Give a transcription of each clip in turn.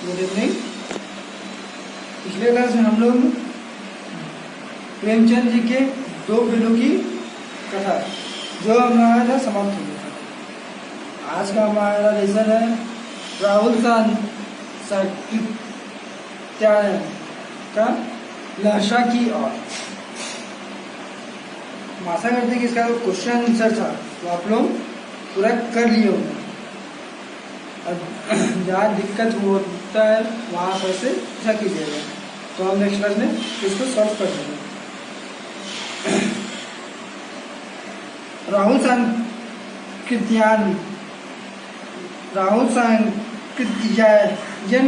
Good evening. पिछले class में हम लोग प्रेमचंद जी के दो बिलों की कथा जो हमारा था समाप्त हो गया था। आज का हमारा लेसन है राहुल साकृत्यायन का लाशा की ओर। आशा करते कि इसका क्वेश्चन आंसर था तो आप लोग पूरा कर लिए होंगे। जहाँ दिक्कत होता है वहाँ पर से ऐसा कीजिएगा तो हम नेक्स्ट क्लास में इसको सॉल्व कर देंगे। राहुल सांकृत्यायन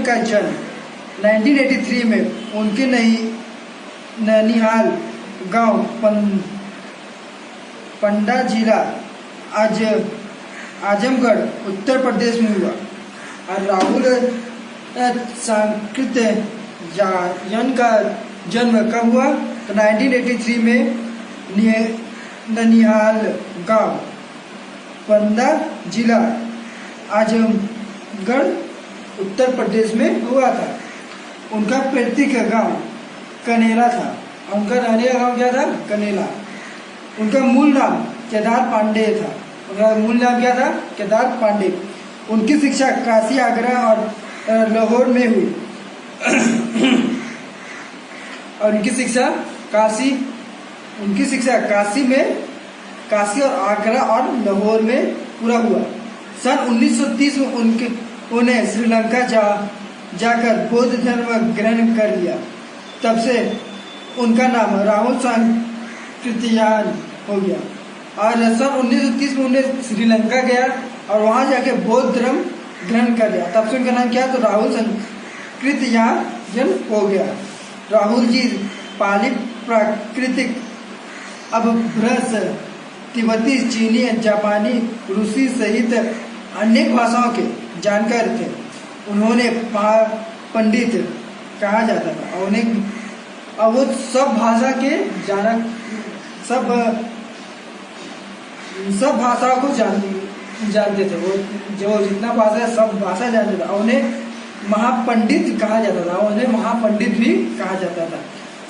का जन्म 1983 में उनके नैनीहाल गांव पंडा जिला आजमगढ़ उत्तर प्रदेश में हुआ। और राहुल सांकृत्यायन का जन्म कब हुआ तो 1983 में नैनीहाल गांव पंडा जिला आजमगढ़ उत्तर प्रदेश में हुआ था। उनका पैतृक गांव कनेला था। उनका रहने का गांव क्या था? कनेला। उनका मूल नाम केदार पांडे था। उनका मूल नाम क्या था? केदार पांडे। उनकी शिक्षा काशी, आगरा और लाहौर में हुई। और उनकी शिक्षा काशी और आगरा और लाहौर में पूरा हुआ। सन 1930 में उन्हें श्रीलंका जाकर बौद्ध धर्म ग्रहण कर लिया। तब से उनका नाम राहुल सांकृत्यायन हो गया। और सन 1930 में उन्हें श्रीलंका गया और वहां जाके बौद्ध धर्म ग्रहण कर लिया। तब से उनका नाम क्या? तो राहुल सांकृत्यायन हो गया। राहुल जी पाली, प्राकृतिक, अपभ्रंश, तिब्बती, चीनी, जापानी, रूसी सहित अनेक भाषाओं के जानकार थे। उन्होंने पंडित कहा जाता था और वो सब भाषा के सब भाषाओं को जानते थे। वो जो जितना भाषा है सब भाषा जानते थे। उन्हें महापंडित कहा जाता था। उन्हें महापंडित भी कहा जाता था।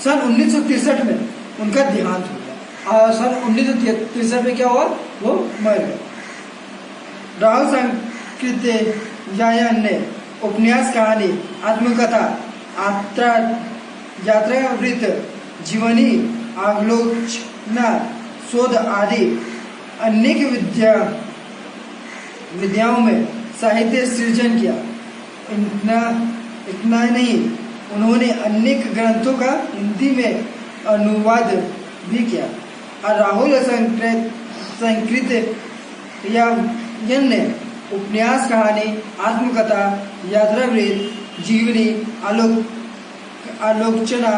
सन 1963 में उनका देहांत हो गया और सन 1963 में क्या हुआ? वो मर गए। राहुल सांकृत्यायन ने उपन्यास, कहानी, आत्मकथा, यात्रावृत्त, जीवनी, आलोचना, शोध आदि अनेक विद्याओं में साहित्य सृजन किया। इतना नहीं, उन्होंने अनेक ग्रंथों का हिंदी में अनुवाद भी किया। और राहुल सांकृत्यायन ने उपन्यास, कहानी, आत्मकथा, यात्रावृत्त, जीवनी, आलोचना,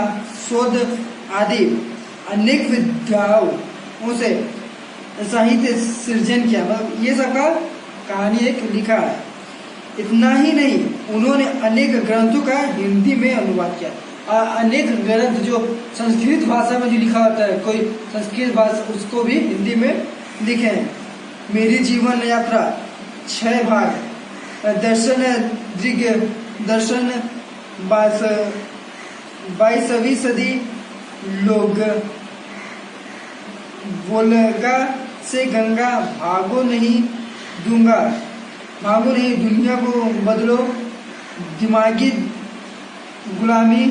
शोध आदि अनेक विद्याओं से साहित्य सृजन किया। मतलब ये सबका कहानी एक लिखा है। इतना ही नहीं, उन्होंने अनेक ग्रंथों का हिंदी में अनुवाद किया। अनेक ग्रंथ जो संस्कृत भाषा में जो लिखा होता है, कोई संस्कृत भाषा, उसको भी हिंदी में लिखे हैं। मेरी जीवन यात्रा 6 भाग, दर्शन दर्शन 22वीं सदी, लोग वोल्गा से गंगा, भागो नहीं दुनिया को बदलो, दिमागी गुलामी,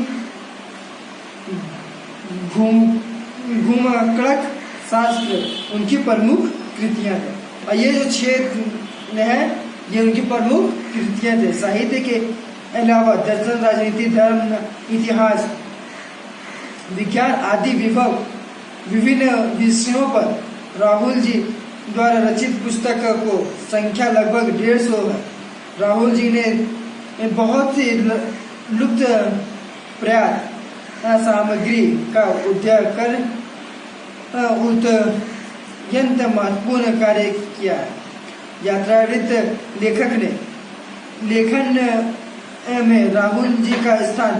घुमकड़क शास्त्र उनकी प्रमुख कृतियां हैं। और ये जो 6 है ये उनकी प्रमुख कृतियां थे। साहित्य के अलावा दर्शन, राजनीति, धर्म, इतिहास, विज्ञान आदि विभिन्न विषयों पर राहुल जी द्वारा रचित पुस्तक को संख्या लगभग 150 है। राहुल जी ने बहुत सी लुप्त प्राय सामग्री का उद्धार कर अत्यंत महत्वपूर्ण कार्य किया है। यात्रावृत्त लेखन में राहुल जी का स्थान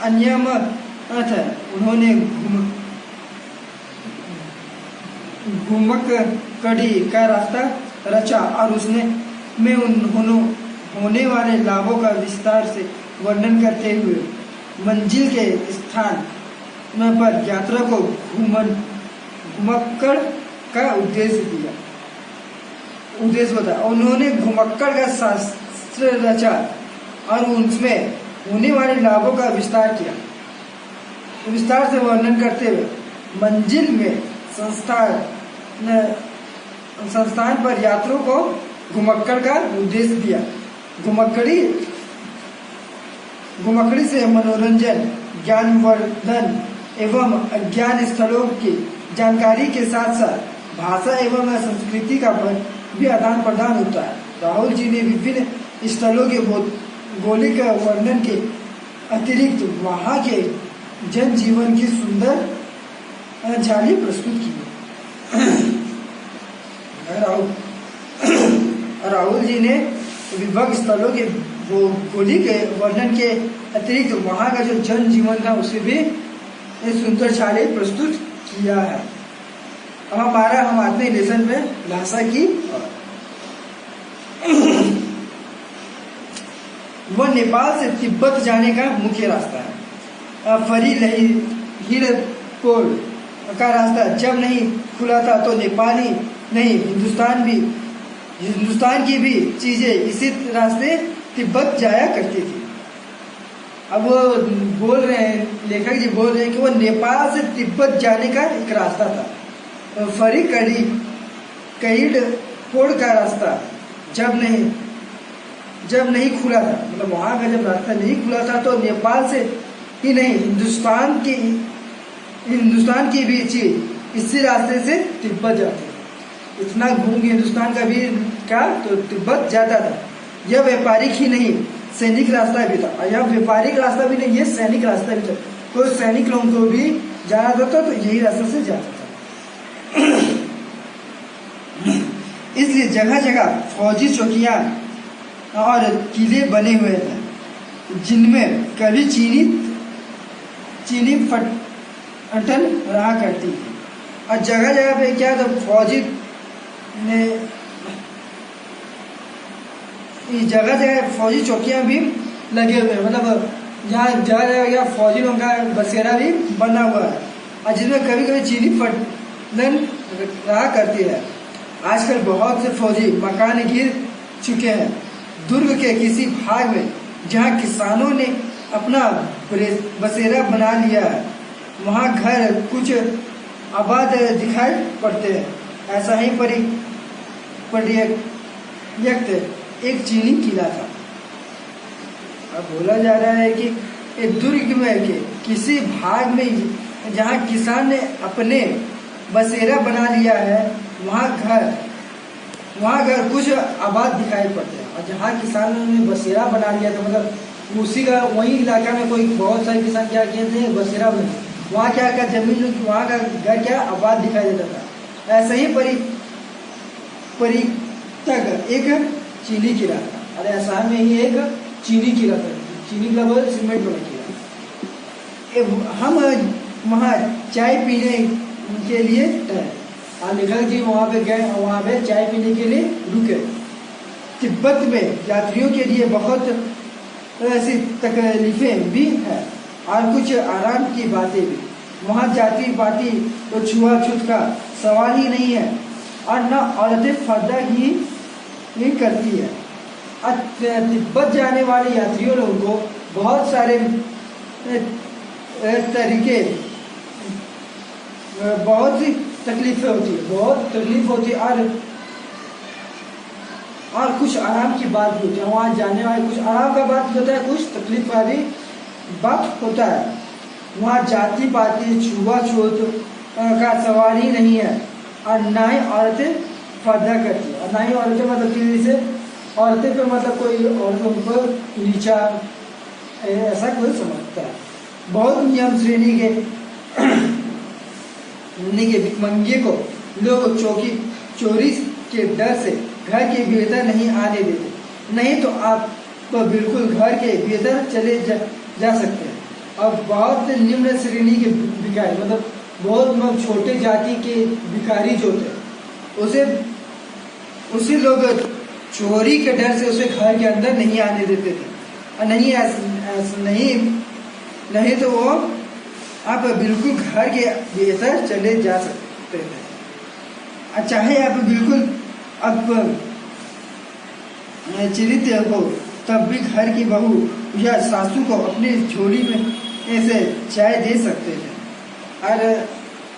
अन्यमत है। उन्होंने घुमक कड़ी का रास्ता रचा और उसने में होने वाले लाभों का विस्तार से वर्णन करते हुए मंजिल के स्थान पर यात्रा को घुमक्कड़ का उद्देश्य बताया। उन्होंने घुमक्कड़ का शास्त्र रचा और उसमें होने वाले लाभों का विस्तार से वर्णन करते हुए मंजिल में संस्थान पर यात्रियों को घुमक्कड़ का उद्देश्य दिया। घुमक्कड़ी से मनोरंजन, ज्ञानवर्धन एवं अज्ञान स्थलों की जानकारी के साथ साथ भाषा एवं संस्कृति का भी आदान प्रदान होता है। राहुल जी ने विभिन्न स्थलों के भौगोलिक वर्णन के अतिरिक्त वहाँ के जनजीवन की सुंदर झाली प्रस्तुत की है। राहुल जी ने विभिन्न स्थलों के भौगोलिक वर्णन के अतिरिक्त वहाँ का जो जनजीवन था उसे भी सुंदर झाली प्रस्तुत किया है। अब हम आते हैं लेसन में भाषा की। वह नेपाल से तिब्बत जाने का मुख्य रास्ता है। फरी हीरपोल का रास्ता जब नहीं खुला था तो नेपाली नहीं हिंदुस्तान की भी चीजें इसी रास्ते तिब्बत जाया करती थी। अब वो बोल रहे हैं, लेखक जी बोल रहे हैं कि वो नेपाल से तिब्बत जाने का एक रास्ता था। फरी कईड पोड़ का रास्ता जब नहीं खुला था, मतलब वहाँ का जब रास्ता नहीं खुला था तो नेपाल से ही नहीं हिंदुस्तान की भी चीज इसी रास्ते से तिब्बत जाती थी। इतना घूम के हिंदुस्तान का भी तो तिब्बत जाता था। यह व्यापारिक ही नहीं सैनिक रास्ता भी था। यह व्यापारिक रास्ता भी नहीं, यह सैनिक रास्ता भी था। तो सैनिक लोगों को भी जाना था तो यही रास्ते से जाता था। इसलिए जगह जगह फौजी चौकियां और किले बने हुए थे जिनमें कभी चीनी फटन रहा करती थी। और जगह जगह पे क्या था, फौजी ने जगह जगह फौजी चौकियां भी लगे हुए हैं, मतलब यहाँ जगह जगह फौजी लोगों का बसेरा भी बना हुआ है और जिसमें कभी कभी चीनी फटन रहा करती है। आजकल बहुत से फौजी मकान गिर चुके हैं। दुर्ग के किसी भाग में जहाँ किसानों ने अपना बसेरा बना लिया है वहाँ घर कुछ आबाद दिखाई पड़ते हैं। ऐसा ही एक चीनी किला था। अब बोला जा रहा है कि दुर्ग में के किसी भाग में जहाँ किसान ने अपने बसेरा बना लिया है वहाँ घर कुछ आबाद दिखाई पड़ते हैं। और जहाँ किसानों ने बसेरा बना लिया था मतलब उसी का वही इलाका में कोई बहुत सारे किसान क्या किए थे, बसेरा बने, वहाँ क्या जमीन वहाँ का घर क्या आबाद दिखाई देता था। ऐसा ही तक एक चीनी किला था। अरे असम में ही एक चीनी किला था। चीनी किला बोल सीमेंट वाला किला। हम वहाँ चाय पीने के लिए लेखक जी वहाँ पे गए, वहाँ पे चाय पीने के लिए रुके। तिब्बत में यात्रियों के लिए बहुत ऐसी तकलीफें भी हैं और कुछ आराम की बातें भी। वहाँ जाति पाति तो छुआछूत का सवाल ही नहीं है और न औरतें पर्दा ही करती है। तिब्बत जाने वाले यात्रियों लोगों को बहुत सारे तरीके बहुत सी तकलीफें होती है, बहुत तकलीफ होती है और कुछ आराम की बात भी होती है। वहाँ जाने वाले कुछ आराम का बात होता है, कुछ तकलीफ वाली बात होता है। वहाँ जाति पाति छुआछूत का सवाल ही नहीं है और ना ही औरतें पर्दा करती है और ना ही औरतें मतलब कि से औरतें पे मतलब कोई औरतों को नीचा ऐसा कोई समझता है। बहुत नियम श्रेणी के भिखमंगे को लोग चोरी के डर से घर के भीतर नहीं आने देते, नहीं तो आप बिल्कुल घर के भीतर चले जा सकते हैं। और बहुत निम्न श्रेणी के भिखारी मतलब बहुत छोटे जाति के भिखारी जो थे उसे लोग चोरी के डर से उसे घर के अंदर नहीं आने देते थे। और नहीं तो वो आप बिल्कुल घर के भीतर चले जा सकते थे। चाहे आप बिल्कुल अब चिरित हो तब भी घर की बहू या सासू को अपनी झोली में ऐसे चाय दे सकते थे। और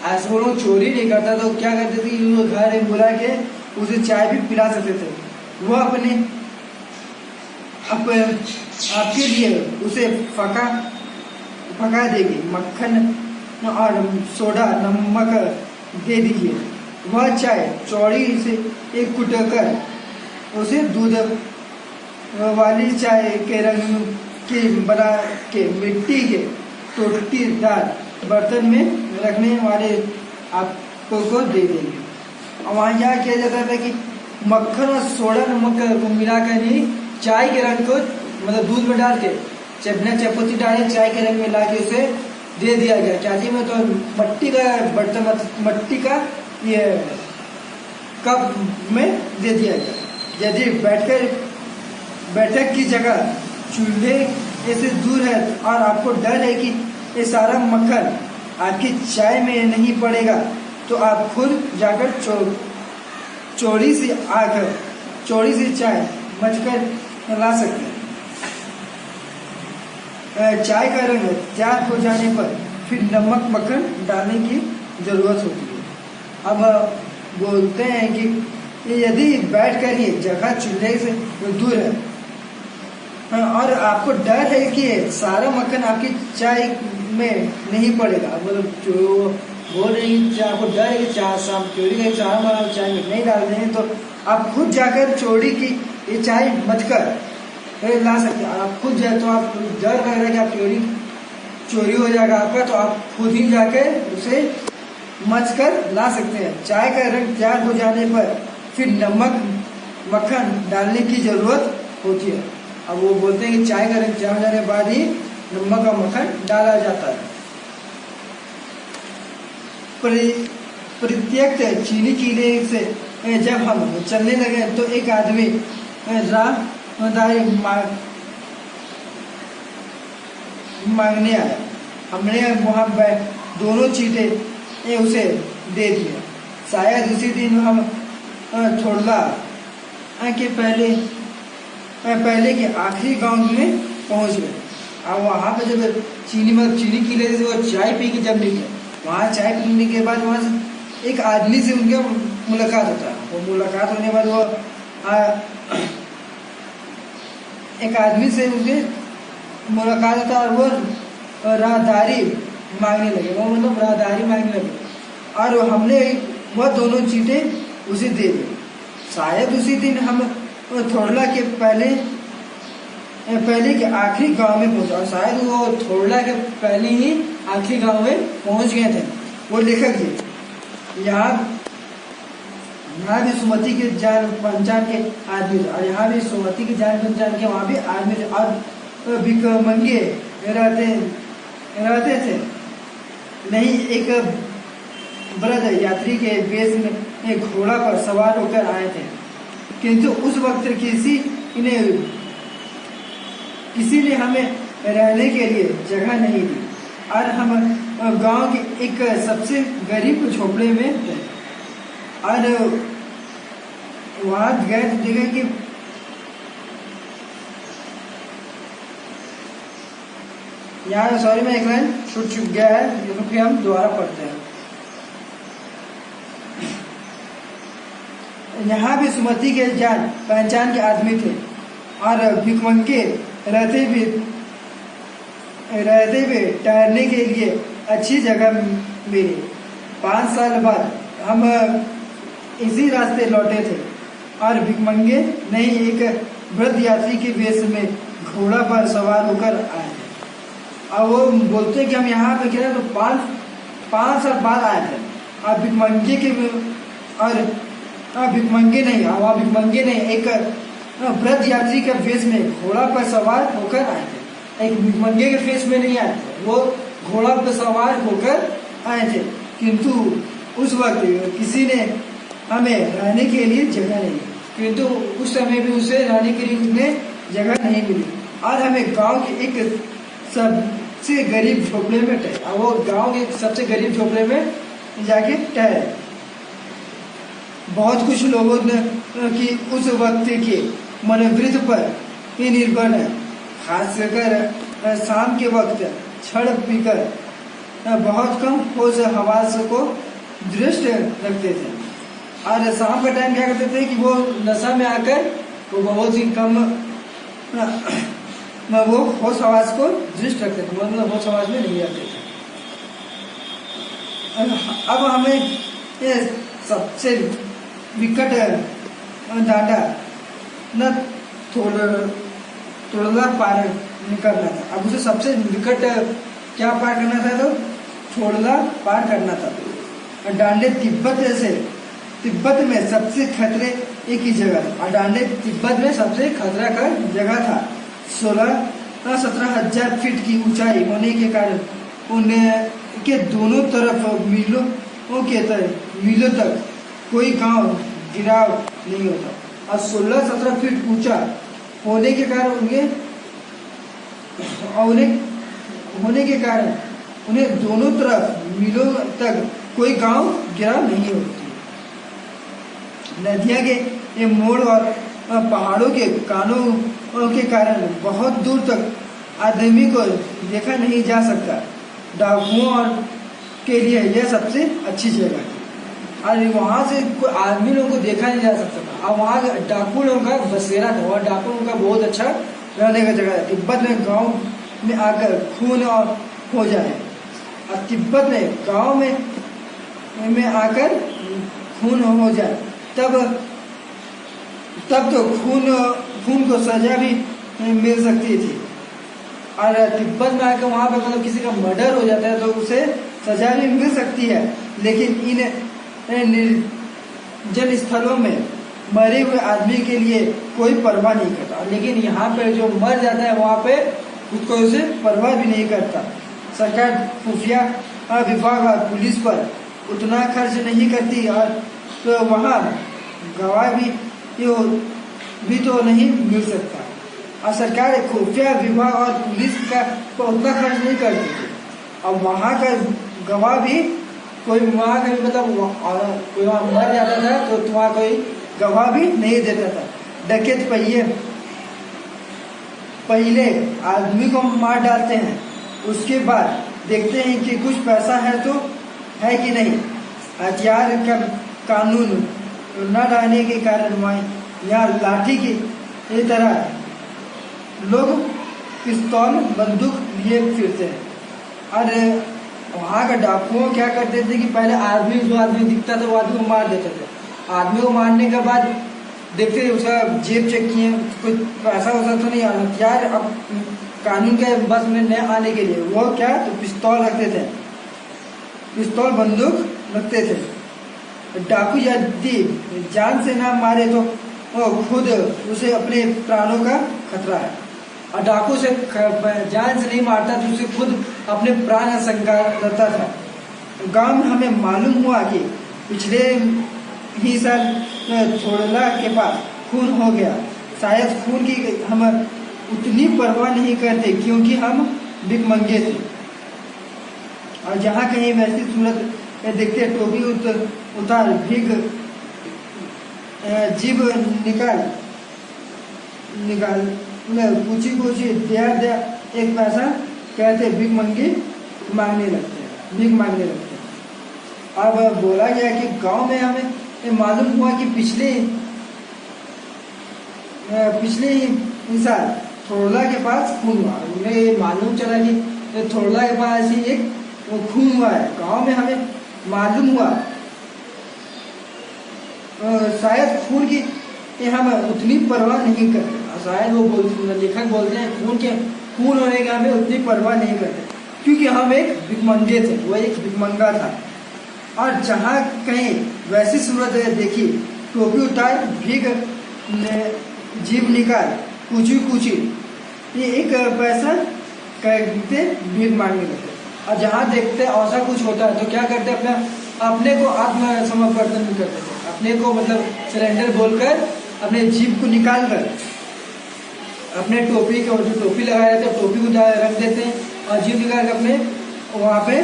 आज वो लोग चोरी नहीं करता तो क्या करते थे, वो घर बुला के उसे चाय भी पिला सकते थे। वो आपके लिए उसे पका देगी, मक्खन और सोडा नमक दे दीजिए। वह चाय चौड़ी से एक कुटकर उसे दूध वाली चाय के रंग की बना के मिट्टी के टोटीदार बर्तन में रखने वाले आपको दे देंगे। और वहाँ क्या किया जाता था कि मक्खन और सोडा नमक को मिलाकर ही चाय के रंग को मतलब दूध में डाल के चपत्ती डाले चाय के रंग में ला के उसे दे दिया गया। चाची में तो मट्टी का बर्तन, मट्टी का ये कप में दे दिया गया। यदि बैठक की जगह चूल्हे ऐसे दूर है और आपको डर है कि ये सारा मक्खन आपकी चाय में नहीं पड़ेगा, तो आप खुद जाकर चोरी से चाय मचकर ला सकते हैं। चाय का रंग तैयार हो जाने पर फिर नमक मक्खन डालने की जरूरत होती है। अब बोलते हैं कि यदि बैठकर ही जगह चूल्हे से दूर है और आपको डर है कि सारा मक्खन आपकी चाय में नहीं पड़ेगा, मतलब जो बोल रही आपको डर है कि चोरी का सारा मक्खन चाय में नहीं डाल देंगे, तो आप खुद जाकर चोरी की ये चाय मचकर ला सकते हैं। आप खुद जाए तो आप डर लग रहा है कि आप चोरी हो जाएगा आपका, तो आप खुद ही जाकर उसे मचकर ला सकते हैं। चाय का रंग तैयार हो जाने पर फिर नमक मक्खन डालने की जरूरत होती है। अब वो बोलते हैं कि चाय का रंग तैयार हो जाने के बाद ही नमक और मक्खन डाला जाता है। प्रत्यक्ष चीनी कीले से जब हम चलने लगे तो एक आदमी राहदारी मांगने आया। हमने वहाँ दोनों चीटें उसे दे दिया। शायद उसी दिन हम थोड़ा के पहले के आखिरी गांव में पहुंच गए। और वहाँ पे जब चीनी कीले से वो चाय पी के जब निकले, वहाँ चाय पीने के बाद वहाँ से एक आदमी से उनका मुलाकात होता है। वो मुलाकात होने के बाद वो एक आदमी से उनके मुलाकात होता है और वो राहदारी मांगने लगे। वो मतलब राहदारी मांगने लगे और हमने वह दोनों चीटें उसे दे दी। शायद उसी दिन हम थोड़ला के पहले के आखिरी गांव में पहुंचा और शायद वो थोड़ला के पहले ही आखिरी गांव में पहुंच गए थे। वो लेखक जी यहाँ भी सुमति के जान पहचान के आदमी थे और यहाँ भी सुमति के जान पहचान के वहाँ भी आदमी थे और भिखमंगे रहते थे। नहीं, एक वृद्ध यात्री के वेश में एक घोड़ा पर सवार होकर आए थे, किंतु उस वक्त किसी ने हमें रहने के लिए जगह नहीं दी और हम गांव के एक सबसे गरीब झोपड़े में थे। और वहाँ गए तो देखा कि यहाँ सॉरी मैं एक लाइन छूट गया है, तो फिर हम दोबारा पढ़ते हैं। यहाँ भी सुमति के जान पहचान के आदमी थे और भिखमंगे रहते हुए ठहरने के लिए अच्छी जगह मिली। 5 साल बाद हम इसी रास्ते लौटे थे और भिखमंगे नहीं एक वृद्ध यात्री के वेश में घोड़ा पर सवार होकर आए थे। और वो बोलते हैं कि हम यहाँ पे गिरे तो 5 साल बाद आए थे और भिखमंगे नहीं एक वृद्ध यात्री के फेस में घोड़ा पर सवार होकर आए थे। एक भिखमंगे के फेस में नहीं आए थे, वो घोड़ा पर सवार होकर आए थे। किंतु उस वक्त किसी ने हमें रहने के लिए जगह नहीं दी। किंतु उस समय भी उसे रहने के लिए उसमें जगह नहीं मिली और हमें गांव के एक सबसे गरीब झोपड़े में ठहरे, वो गांव के सबसे गरीब झोपड़े में जाके ठहरे। बहुत कुछ लोगों ने कि उस वक्त के मनोवृत्ति पर ही निर्भर है, खासकर शाम के वक्त छड़ पीकर बहुत कम होश हवास को दृष्ट रखते थे और शाम का टाइम क्या करते थे कि वो नशा में आकर वो बहुत ही कम वो होश हवास को दृष्ट रखते थे, मतलब होश हवास में नहीं आते थे। अब हमें ये सबसे विकट डाटा न थोड़ा पार करना था। अब उसे सबसे विकट क्या पार करना था, तो थोड़ा पार करना था। डांडे तिब्बत में सबसे खतरे एक ही जगह, और डांडे तिब्बत में सबसे खतरा का जगह था। 16-17 फीट की ऊंचाई होने के कारण उनके दोनों तरफ मीलों तक कोई गांव गिराव नहीं होता और 16-17 फीट ऊंचा होने के कारण उन्हें दोनों तरफ मीलों तक कोई गांव गिराव नहीं होती। नदियां के ये मोड़ और पहाड़ों के कानों के कारण बहुत दूर तक आदमी को देखा नहीं जा सकता। डाकुओं और के लिए यह सबसे अच्छी जगह थी और वहाँ से कोई आदमी लोगों को देखा नहीं जा सकता था और वहाँ डाकू लोगों का बसेरा था और डाकू लोगों का बहुत अच्छा रहने का जगह है। तिब्बत में गांव में आकर खून और हो जाए और तिब्बत में गांव में आकर खून हो जाए तब तो खून को सजा भी मिल सकती थी और तिब्बत में आकर वहाँ पर मतलब किसी का मर्डर हो जाता है तो उसे सजा भी मिल सकती है। लेकिन इन निर्जन स्थलों में मरे हुए आदमी के लिए कोई परवाह नहीं करता, लेकिन यहाँ पे जो मर जाता है वहाँ पे उसको उसे परवाह भी नहीं करता। सरकार खुफिया विभाग और पुलिस पर उतना खर्च नहीं करती और तो वहाँ गवाह भी तो नहीं मिल सकता और सरकार खुफिया विभाग और पुलिस का उतना खर्च नहीं करती थी और वहाँ का गवाह भी कोई वहाँ का मतलब कोई वहाँ मर जाता था तो वहाँ कोई गवाह भी नहीं देता था। डकैत पहले आदमी को मार डालते हैं, उसके बाद देखते हैं कि कुछ पैसा है तो है कि नहीं। हथियार का कानून न रहने के कारण यहाँ लाठी की तरह लोग पिस्तौल बंदूक लिए फिरते हैं और वहाँ का डाकुओं क्या करते थे कि पहले जो आदमी दिखता था वो आदमी को मार देते थे। आदमी को मारने के बाद देखते थे उसका जेब चेक किए, कोई पैसा वैसा तो नहीं, हथियार अब कानून के बस में न आने के लिए वो क्या तो पिस्तौल रखते थे, पिस्तौल बंदूक रखते थे। डाकू यदि जान से ना मारे तो वो खुद उसे अपने प्राणों का खतरा है और डाकू से जान से नहीं मारता तो उसे खुद अपने प्राण का शंका रहता था। गांव में हमें मालूम हुआ कि पिछले ही साल थोड़ला के पास खून हो गया। शायद खून की हम उतनी परवाह नहीं करते क्योंकि हम भिखमंगे थे और जहाँ कहीं वैसी सूरत देखते टोपी उतार भीख जीभ निकाल पूछी दया एक पैसा कहते भीख मांगने लगते हैं। अब बोला गया कि गांव में हमें मालूम हुआ कि पिछले ही साल थोड़ला के पास खून हुआ। उन्हें मालूम चला कि थोड़ला के पास ही एक खून हुआ है। गांव में हमें मालूम हुआ शायद खून की हम उतनी परवाह नहीं करते। शायद वो लेखक बोलते हैं खून होने की हमें उतनी परवाह नहीं करते क्योंकि हम एक भिखमंगे थे, वो एक भिखमंगा था। और जहाँ कहीं वैसी सूरत देखी टोपी उतार भीख जीभ निकाल पूछी ये एक पैसा कहते भीख मांगने लगते। और जहाँ देखते ऐसा कुछ होता है तो क्या करते अपने को आत्मसमर्पण करते थे, अपने को मतलब सरेंडर बोलकर अपने जीभ को निकाल कर अपने टोपी का जो टोपी लगाया रहता है टोपी को रख देते हैं और जीभ निकाल कर अपने वहाँ पे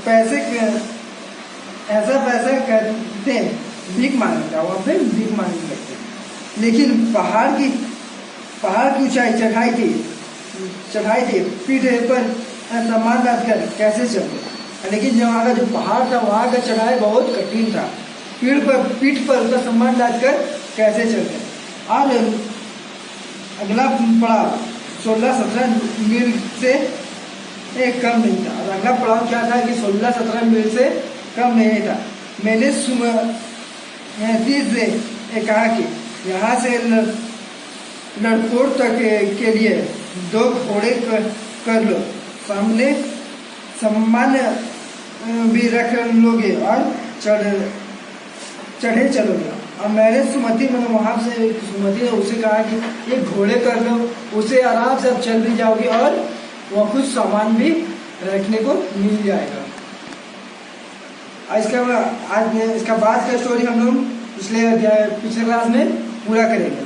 पैसे ऐसा पैसा कहते हैं भीख मांगने का, वहाँ पे भीख मांगने लगते हैं। लेकिन पहाड़ की ऊंचाई चढ़ाई थी पीठ पर सामान लाद कर कैसे चलते। लेकिन वहाँ का जो पहाड़ था वहाँ का चढ़ाई बहुत कठिन था, पीठ पर उसका सामान लाद कर कैसे चलते। और अगला पड़ाव 16-17 मील से कम नहीं था। और अगला पड़ाव क्या था कि 16-17 मील से कम नहीं था। मैंने सुमति से कहा कि यहाँ से लड़कोट तक के लिए 2 घोड़े कर लो, सामने सामान भी रख लोगे और चढ़े चलोगे। और मैंने सुमति वहाँ से सुमति ने उसे कहा कि एक घोड़े कर लो, उसे आराम से आप चल भी जाओगे और वह कुछ सामान भी रखने को मिल जाएगा। इसका बाद का स्टोरी हम लोग पिछले क्लास में पूरा करेंगे।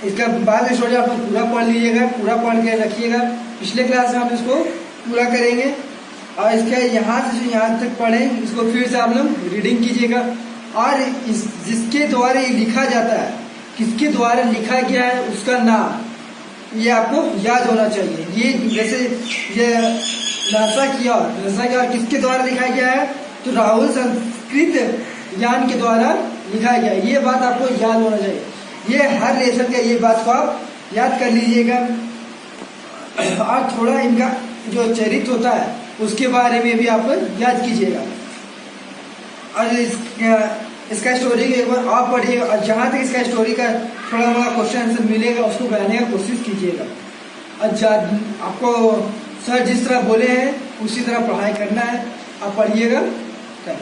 इसका बाद का स्टोरी आप लोग पूरा पढ़ लीजिएगा, पूरा पढ़ के रखिएगा। पिछले क्लास में हम इसको पूरा करेंगे और इसका यहाँ से यहाँ तक पढ़ें, इसको फिर से आप लोग रीडिंग कीजिएगा। और जिसके द्वारा ये लिखा जाता है, किसके द्वारा लिखा गया है उसका नाम ये आपको याद होना चाहिए। ये जैसे ये नासा किया किसके द्वारा लिखा गया है, तो राहुल संस्कृत यान के द्वारा लिखा गया है। ये बात आपको याद होना चाहिए। ये हर लेसन का ये बात को आप याद कर लीजिएगा। और थोड़ा इनका जो चरित्र होता है उसके बारे में भी आप याद कीजिएगा। और इसका स्टोरी एक बार आप पढ़िएगा और जहाँ तक इसका स्टोरी का थोड़ा मोड़ा क्वेश्चन आंसर मिलेगा उसको बनाने का कोशिश कीजिएगा। और आपको सर जिस तरह बोले हैं उसी तरह पढ़ाई करना है, आप पढ़िएगा।